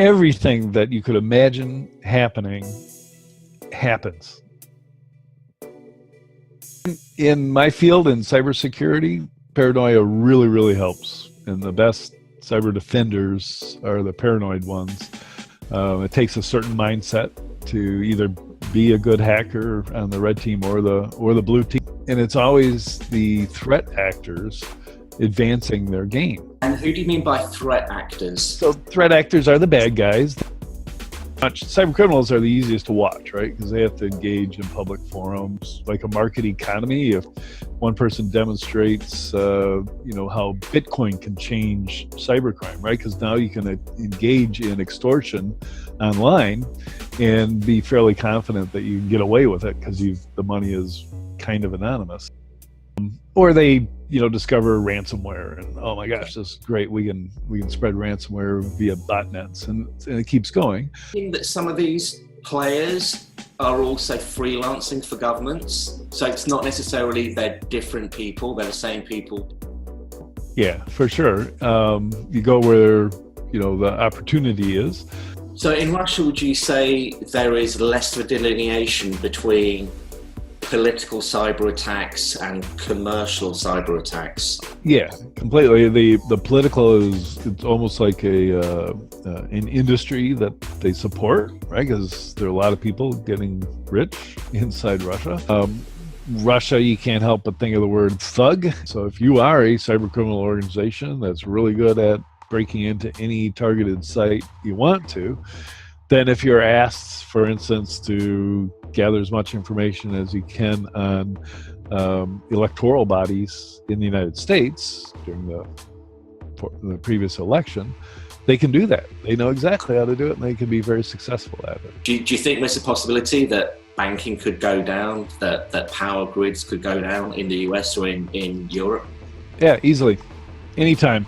everything that you could imagine happening happens. In my field, in cybersecurity, paranoia really, really helps. And the best cyber defenders are the paranoid ones. It takes a certain mindset to either be a good hacker on the red team or the blue team. And it's always the threat actors advancing their game. And who do you mean by threat actors? So threat actors are the bad guys. Cyber criminals are the easiest to watch, right? Because they have to engage in public forums, like a market economy. If one person demonstrates, how Bitcoin can change cybercrime, right? Because now you can engage in extortion online and be fairly confident that you can get away with it because the money is kind of anonymous. Or they, discover ransomware, and oh my gosh, this is great. We can spread ransomware via botnets, and it keeps going. I think that some of these players are also freelancing for governments, so it's not necessarily they're different people; they're the same people. Yeah, for sure. You go where the opportunity is. So in Russia, would you say there is less of a delineation between political cyber attacks and commercial cyber attacks? Yeah, completely. The political it's almost like an industry that they support, right? Because there are a lot of people getting rich inside Russia. Russia, you can't help but think of the word thug. So if you are a cyber criminal organization that's really good at breaking into any targeted site you want to, then if you're asked, for instance, to gather as much information as you can on electoral bodies in the United States during the previous election, they can do that. They know exactly how to do it, and they can be very successful at it. Do you think there's a possibility that banking could go down, that power grids could go down in the US or in Europe? Yeah, easily. Anytime.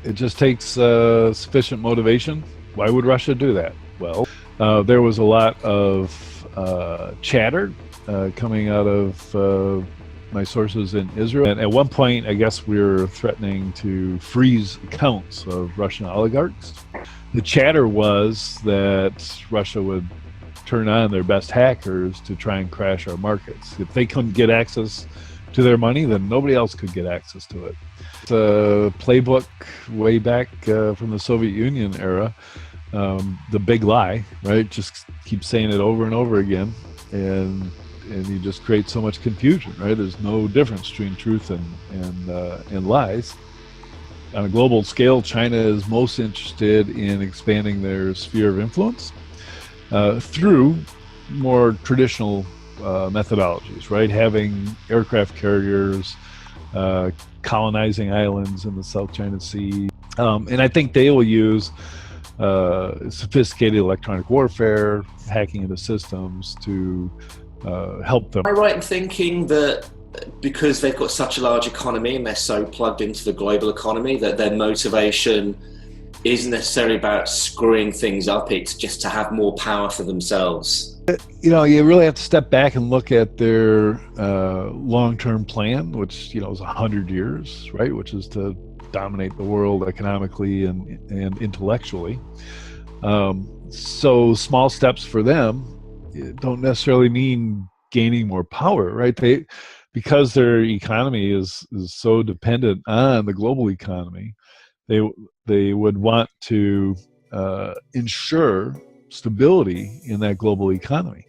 It just takes sufficient motivation. Why would Russia do that? Well, there was a lot of chatter coming out of my sources in Israel. And at one point, I guess we were threatening to freeze accounts of Russian oligarchs. The chatter was that Russia would turn on their best hackers to try and crash our markets. If they couldn't get access to their money, then nobody else could get access to it. It's a playbook way back from the Soviet Union era. The big lie, right? Just keep saying it over and over again, and you just create so much confusion, right? There's no difference between truth and lies. On a global scale, China is most interested in expanding their sphere of influence through more traditional methodologies, right? Having aircraft carriers, colonizing islands in the South China Sea, and I think they will use sophisticated electronic warfare, hacking into systems to help them. Am I right in thinking that because they've got such a large economy and they're so plugged into the global economy that their motivation isn't necessarily about screwing things up, it's just to have more power for themselves? You really have to step back and look at their long-term plan, which is 100 years, right? Which is to dominate the world economically and intellectually. So small steps for them don't necessarily mean gaining more power, right? Because their economy is so dependent on the global economy, they would want to ensure stability in that global economy.